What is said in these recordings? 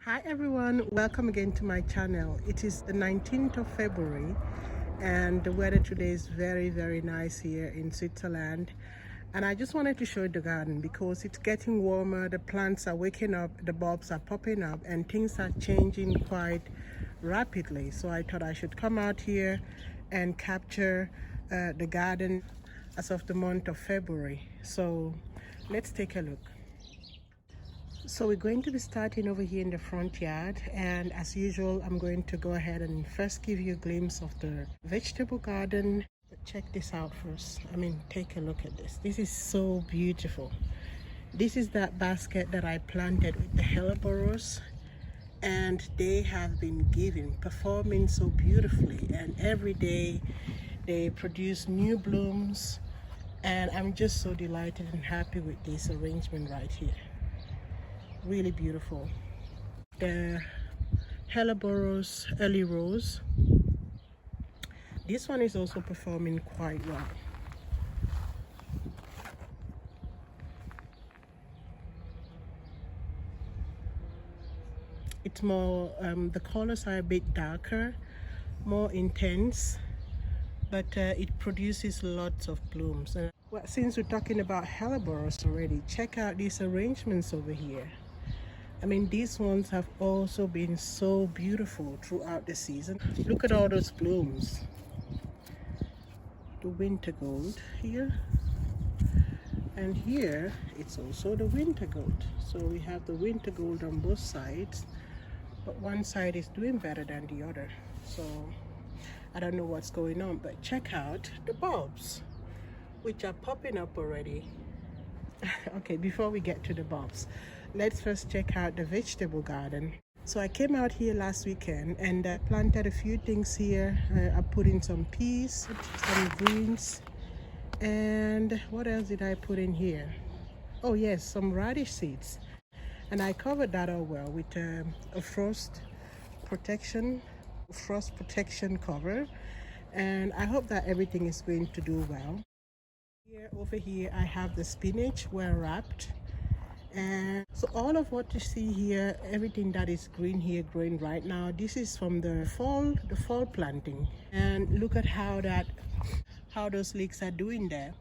Hi everyone, welcome again to my channel. It is the 19th of February and the weather today is very nice here in Switzerland, and I just wanted to show you the garden because it's getting warmer, the plants are waking up, the bulbs are popping up and things are changing quite rapidly. So I thought I should come out here and capture the garden as of the month of February. So let's take a look. So we're going to be starting over here in the front yard, and as usual I'm going to go ahead and first give you a glimpse of the vegetable garden. But check this out first. Take a look at this. This is so beautiful. This is that basket that I planted with the helleborus, and they have been performing so beautifully, and every day they produce new blooms, and I'm just so delighted and happy with this arrangement right here. Really beautiful. The helleborus early rose, this one is also performing quite well. It's more the colors are a bit darker, more intense, but it produces lots of blooms. Well, since we're talking about helleborus already, check out these arrangements over here. These ones have also been so beautiful throughout the season. Look at all those blooms. The winter gold here, and here it's also the winter gold. So we have the winter gold on both sides, but one side is doing better than the other. So I don't know what's going on, but check out the bulbs which are popping up already. Okay, before we get to the bulbs, let's first check out the vegetable garden. So I came out here last weekend and planted a few things here. I put in some peas, some greens, and what else did I put in here? Oh yes, some radish seeds. And I covered that all well with a frost protection cover, and I hope that everything is going to do well. Over here I have the spinach well wrapped, and so all of what you see here, everything that is green here growing right now, this is from the fall planting. And look at how those leeks are doing there.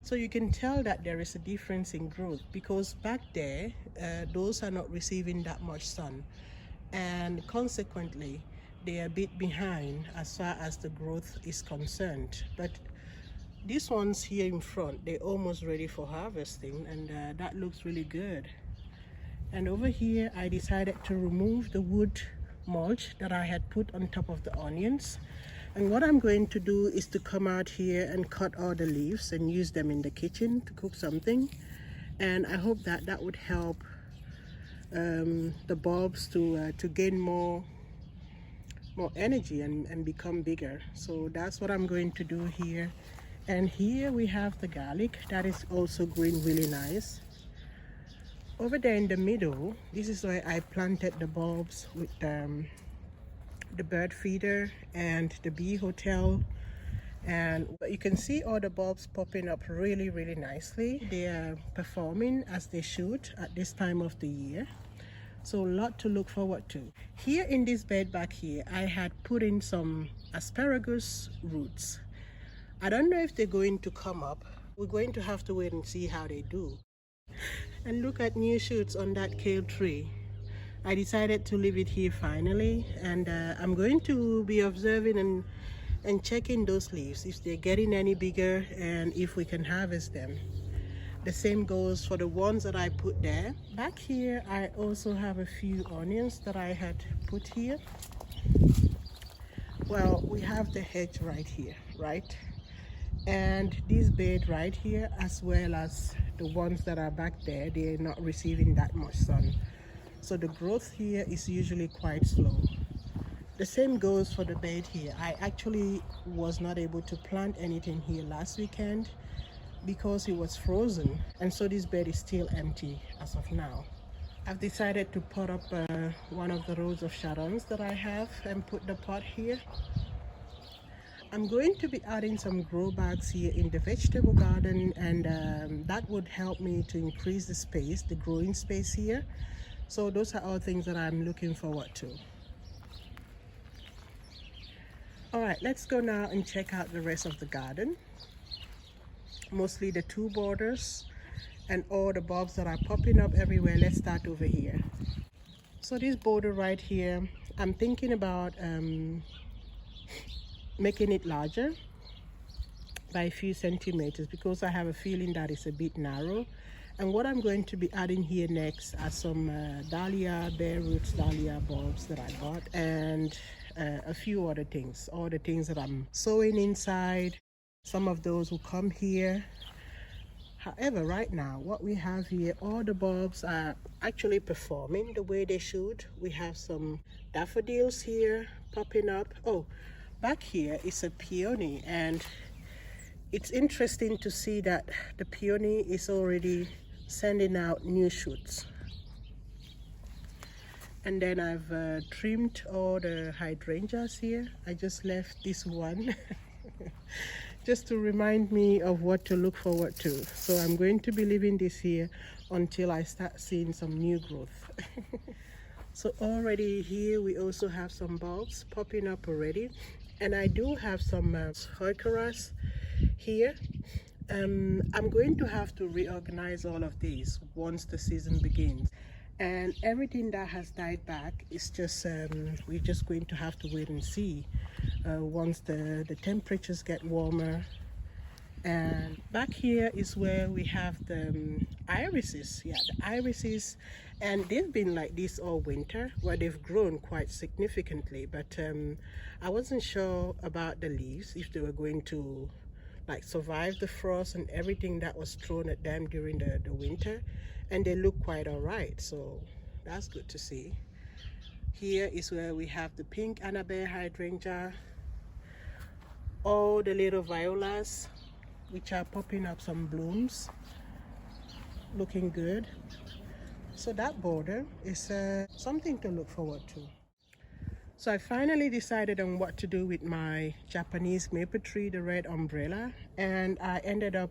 So you can tell that there is a difference in growth, because back there those are not receiving that much sun, and consequently they are a bit behind as far as the growth is concerned. But these ones here in front, they're almost ready for harvesting, and that looks really good. And over here I decided to remove the wood mulch that I had put on top of the onions, and what I'm going to do is to come out here and cut all the leaves and use them in the kitchen to cook something. And I hope that that would help the bulbs to gain more energy and become bigger. So that's what I'm going to do here. And here we have the garlic that is also growing really nice. Over there in the middle, this is where I planted the bulbs with the bird feeder and the bee hotel. And you can see all the bulbs popping up really nicely. They are performing as they should at this time of the year. So a lot to look forward to. Here in this bed back here, I had put in some asparagus roots. I don't know if they're going to come up. We're going to have to wait and see how they do. And look at new shoots on that kale tree. I decided to leave it here finally, and I'm going to be observing and checking those leaves if they're getting any bigger and if we can harvest them. The same goes for the ones that I put there. Back here I also have a few onions that I had put here. Well, we have the hedge right here, right? And this bed right here, as well as the ones that are back there, they're not receiving that much sun. So the growth here is usually quite slow. The same goes for the bed here. I actually was not able to plant anything here last weekend because it was frozen, and so this bed is still empty as of now. I've decided to pot up one of the rows of Sharons that I have and put the pot here. I'm going to be adding some grow bags here in the vegetable garden, and that would help me to increase the space, the growing space here. So those are all things that I'm looking forward to. All right, let's go now and check out the rest of the garden. Mostly the two borders and all the bulbs that are popping up everywhere. Let's start over here. So this border right here, I'm thinking about making it larger by a few centimeters because I have a feeling that it's a bit narrow. And what I'm going to be adding here next are some dahlia, bare roots dahlia bulbs that I bought, and a few other things, all the things that I'm sowing inside. Some of those will come here. However, right now what we have here, all the bulbs are actually performing the way they should. We have some daffodils here popping up. Oh, back here is a peony, and it's interesting to see that the peony is already sending out new shoots. And then I've trimmed all the hydrangeas here. I just left this one just to remind me of what to look forward to. So I'm going to be leaving this here until I start seeing some new growth. So already here we also have some bulbs popping up already, and I do have some heucheras here. I'm going to have to reorganize all of these once the season begins, and everything that has died back is just we're just going to have to wait and see once the temperatures get warmer. And back here is where we have the irises. Yeah, the irises, and they've been like this all winter. Well, they've grown quite significantly, but I wasn't sure about the leaves, if they were going to like survive the frost and everything that was thrown at them during the winter, and they look quite all right, so that's good to see. Here is where we have the pink Annabelle hydrangea, all the little violas which are popping up some blooms, looking good. So that border is something to look forward to. So I finally decided on what to do with my Japanese maple tree, the red umbrella, and I ended up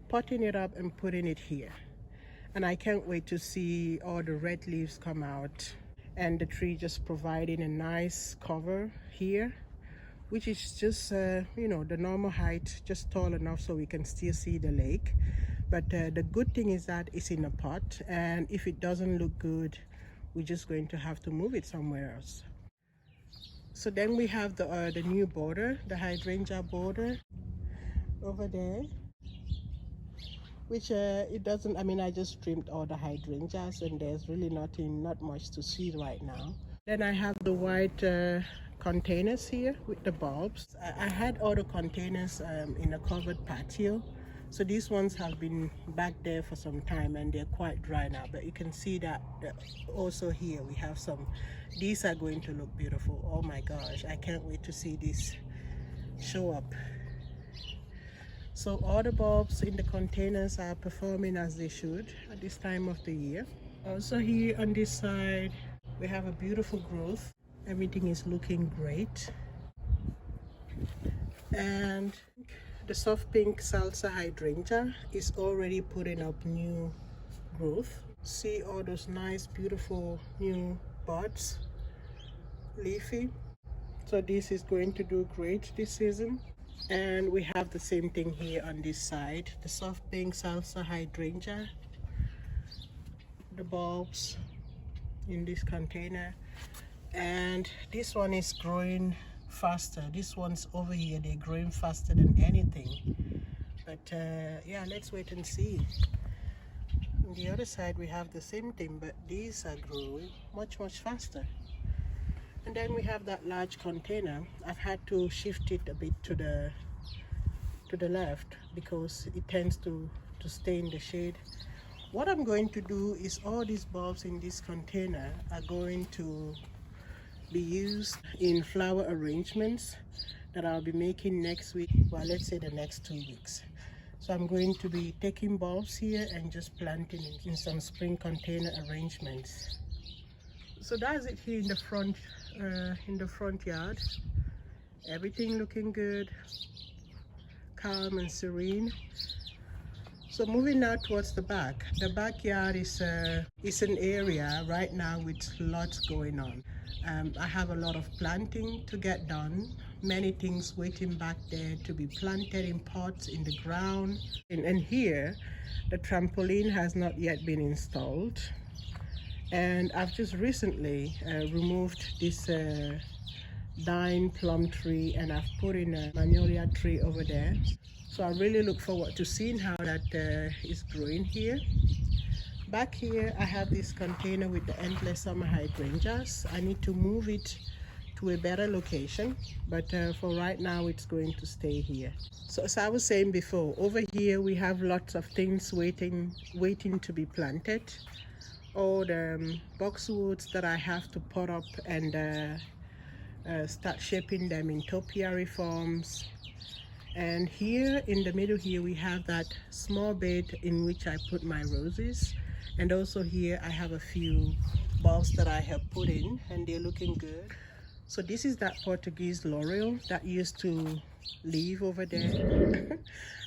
potting it up and putting it here. And I can't wait to see all the red leaves come out, and the tree just providing a nice cover here, which is just you know, the normal height, just tall enough so we can still see the lake. But the good thing is that it's in a pot, and if it doesn't look good, we're just going to have to move it somewhere else. So then we have the new border, the hydrangea border over there, which it doesn't, I mean, I just trimmed all the hydrangeas and there's really not much to see right now. Then I have the white containers here with the bulbs. I had all the containers in a covered patio. So these ones have been back there for some time and they're quite dry now, but you can see that also here we have some. These are going to look beautiful. Oh my gosh, I can't wait to see this show up. So all the bulbs in the containers are performing as they should at this time of the year. Also here on this side we have a beautiful growth. Everything is looking great. And the soft pink salsa hydrangea is already putting up new growth. See all those nice beautiful new buds, leafy. So this is going to do great this season. And we have the same thing here on this side, the soft pink salsa hydrangea, the bulbs in this container. And this one is growing faster. These ones over here, they're growing faster than anything. But yeah, let's wait and see. On the other side we have the same thing, but these are growing much faster. And then we have that large container. I've had to shift it a bit to the left because it tends to stay in the shade. What I'm going to do is all these bulbs in this container are going to be used in flower arrangements that I'll be making next week. Well, let's say the next 2 weeks. So I'm going to be taking bulbs here and just planting it in some spring container arrangements. So that's it here in the front yard. Everything looking good, calm and serene. So moving now towards the back. The backyard is an area right now with lots going on. I have a lot of planting to get done. Many things waiting back there to be planted in pots in the ground. And here, the trampoline has not yet been installed. And I've just recently removed this dying plum tree, and I've put in a magnolia tree over there. So I really look forward to seeing how that is growing here. Back here I have this container with the endless summer hydrangeas. I need to move it to a better location, but for right now it's going to stay here. So as I was saying before, over here we have lots of things waiting to be planted. All the boxwoods that I have to pot up and start shaping them in topiary forms. And here in the middle here we have that small bed in which I put my roses, and also here I have a few bulbs that I have put in and they're looking good. So this is that Portuguese laurel that used to live over there.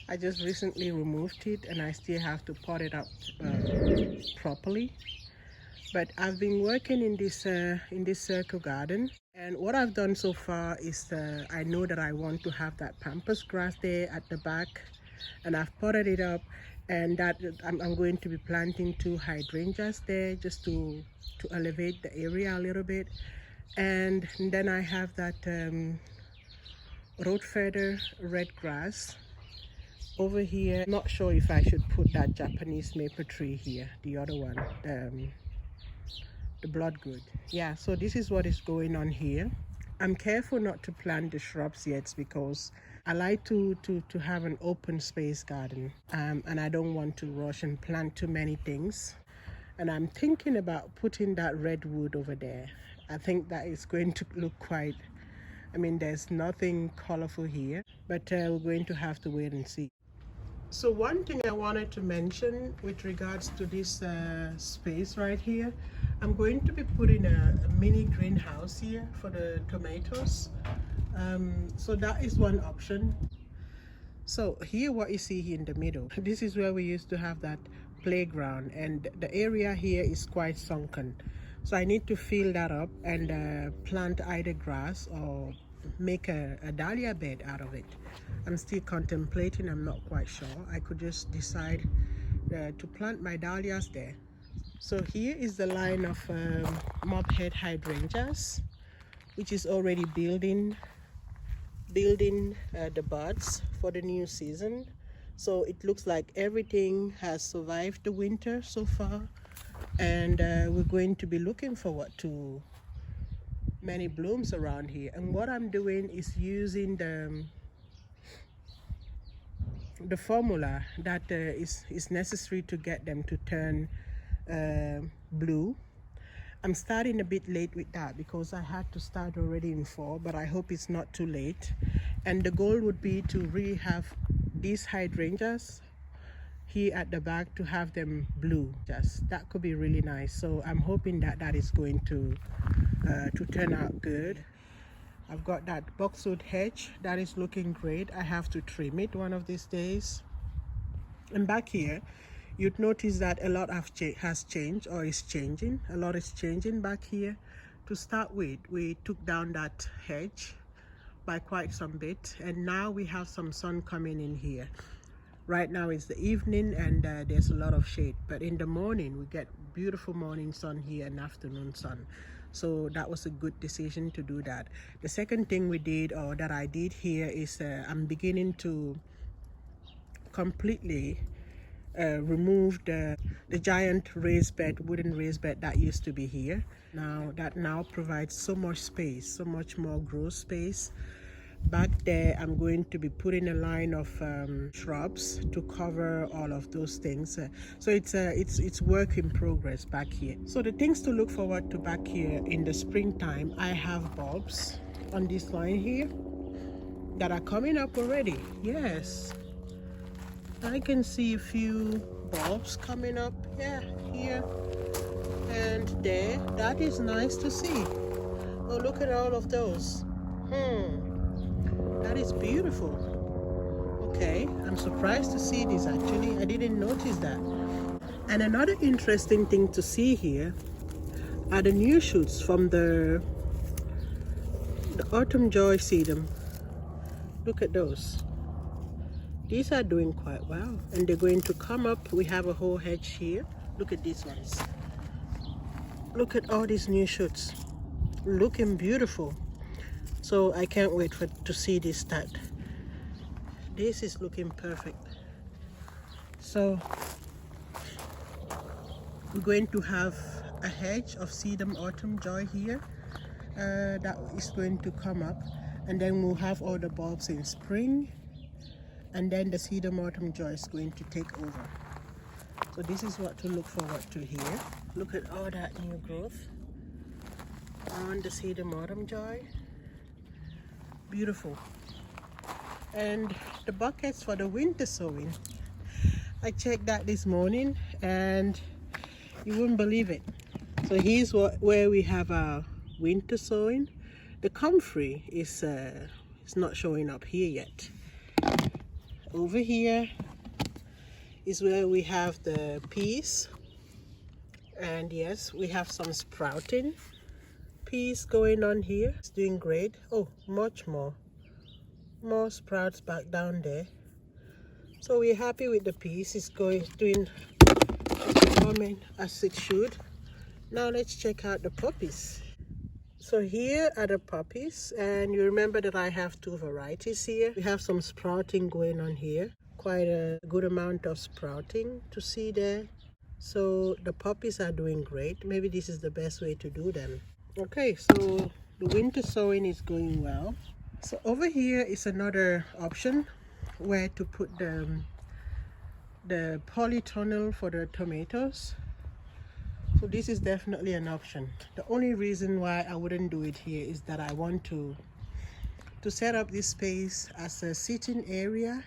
I just recently removed it and I still have to pot it up properly. But I've been working in this circle garden, and what I've done so far is I know that I want to have that pampas grass there at the back, and I've potted it up, and that I'm going to be planting 2 hydrangeas there just to elevate the area a little bit. And then I have that road feather red grass over here. Not sure if I should put that Japanese maple tree here, the other one, the bloodgood. Yeah, so this is what is going on here. I'm careful not to plant the shrubs yet because I like to have an open space garden, and I don't want to rush and plant too many things. And I'm thinking about putting that redwood over there. I think that is going to look quite, I mean, there's nothing colorful here, but we're going to have to wait and see. So one thing I wanted to mention with regards to this space right here, I'm going to be putting a mini greenhouse here for the tomatoes. So that is one option. So here, what you see here in the middle, this is where we used to have that playground, and the area here is quite sunken. So I need to fill that up and plant either grass or make a dahlia bed out of it. I'm still contemplating, I'm not quite sure. I could just decide to plant my dahlias there. So here is the line of mophead hydrangeas, which is already building the buds for the new season. So it looks like everything has survived the winter so far, and we're going to be looking forward to many blooms around here. And what I'm doing is using the formula that is necessary to get them to turn blue. I'm starting a bit late with that because I had to start already in fall, but I hope it's not too late. And the goal would be to really have these hydrangeas here at the back, to have them blue. Just that could be really nice. So I'm hoping that that is going to turn out good. I've got that boxwood hedge that is looking great. I have to trim it one of these days. And back here, you'd notice that a lot has changed, or is changing. A lot is changing back here. To start with, we took down that hedge by quite some bit, and now we have some sun coming in here. Right now it's the evening and there's a lot of shade, but in the morning we get beautiful morning sun here and afternoon sun. So that was a good decision to do that. The second thing we did, or that I did here, is I'm beginning to completely remove the giant raised bed, wooden raised bed that used to be here. Now that provides so much space, so much more grow space. Back there, I'm going to be putting a line of shrubs to cover all of those things. So it's work in progress back here. So the things to look forward to back here in the springtime, I have bulbs on this line here that are coming up already. Yes, I can see a few bulbs coming up. Yeah, here and there. That is nice to see. Oh, look at all of those. That is beautiful. Okay, I'm surprised to see this actually. I didn't notice that. And another interesting thing to see here are the new shoots from the autumn joy sedum. Look at those. These are doing quite well, and they're going to come up. We have a whole hedge here. Look at these ones. Look at all these new shoots, looking beautiful. So I can't wait to see this start. This is looking perfect. So we're going to have a hedge of sedum autumn joy here that is going to come up, and then we'll have all the bulbs in spring, and then the sedum autumn joy is going to take over. So this is what to look forward to here. Look at all that new growth on the sedum autumn joy. Beautiful. And the buckets for the winter sowing, I checked that this morning and you wouldn't believe it. So here's where we have our winter sowing. The comfrey is not showing up here yet. Over here is where we have the peas, and yes, we have some sprouting peas going on here. It's doing great. Oh, much more sprouts back down there. So we're happy with the peas. It's performing as it should. Now let's check out the poppies. So here are the poppies, and you remember that I have two varieties here. We have some sprouting going on here, quite a good amount of sprouting to see there. So the poppies are doing great. Maybe this is the best way to do them. Okay, so the winter sowing is going well. So over here is another option where to put the polytunnel for the tomatoes. So this is definitely an option. The only reason why I wouldn't do it here is that I want to set up this space as a sitting area,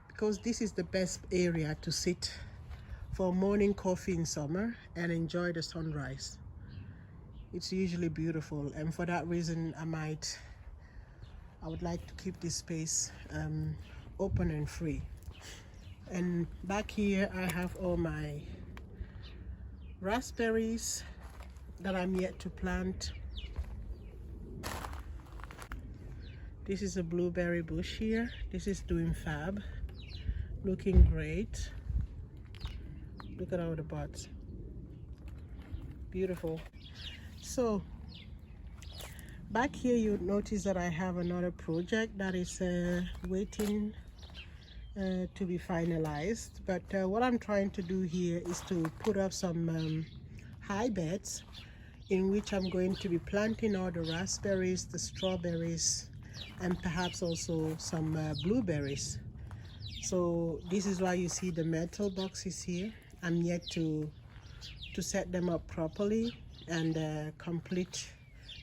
because this is the best area to sit for morning coffee in summer and enjoy the sunrise. It's usually beautiful, and for that reason I would like to keep this space open and free. And back here I have all my raspberries that I'm yet to plant. This is a blueberry bush here. This is doing fab, looking great. Look at all the buds, beautiful. So back here you notice that I have another project that is waiting to be finalized, but what I'm trying to do here is to put up some high beds in which I'm going to be planting all the raspberries, the strawberries, and perhaps also some blueberries. So this is why you see the metal boxes here. I'm yet to set them up properly and complete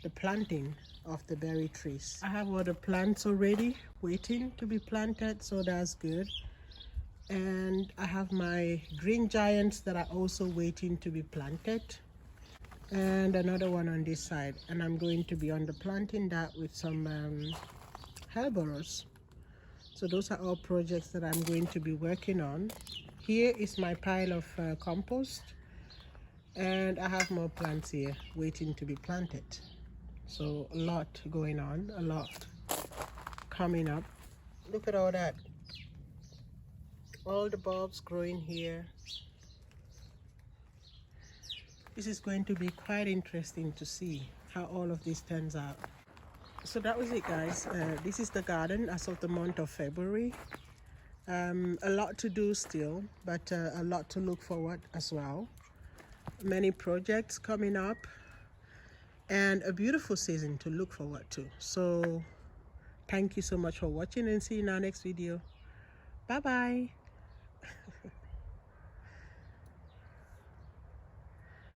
the planting of the berry trees. I have all the plants already waiting to be planted, so that's good. And I have my green giants that are also waiting to be planted, and another one on this side, and I'm going to be underplanting that with some herbaceous. So those are all projects that I'm going to be working on. Here is my pile of compost, and I have more plants here waiting to be planted. So a lot going on, a lot coming up. Look at all that. All the bulbs growing here. This is going to be quite interesting to see how all of this turns out. So that was it, guys. This is the garden as of the month of February. A lot to do still, but a lot to look forward as well. Many projects coming up, and a beautiful season to look forward to. So thank you so much for watching, and see you in our next video. Bye bye.